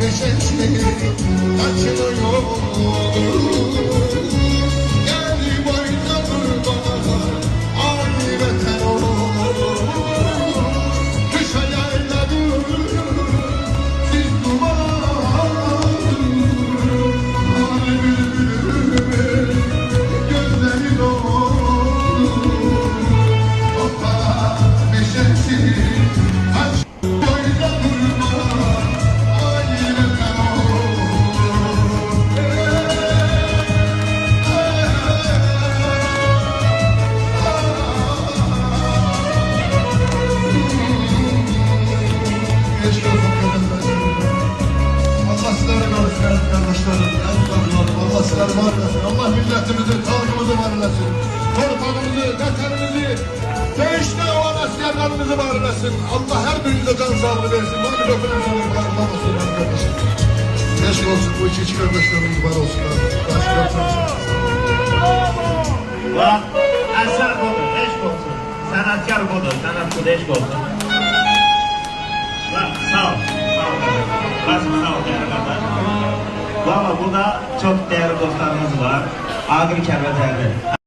neşesi kaçırıyor. Gel boyuna kurban, ay vatan olur. Düşe yayladır, siz duman. Hani bülbülümün gözleri dolu. Toprağa neşesi Allah sizleri var eylesin. Allah milletimizi, halkımızı var eylesin. Torpağımızı, vatanımızı, dövüşte olan askerlerimizi var eylesin. Allah her birinize can sağlığı versin. Bana bir öpülen sonu Allah olsun kardeşim. Keşke olsun bu iki kardeşlerimiz var olsun. Bak, eser budur, eşk olsun. Sanatkar budur, sanat budur, eşk olsun. Bak, sağ ol. Sağ ol. Kasım sağ ol değerli kardeşim. Valla burada çok değerli dostlarımız var. Agri Kerveter'de.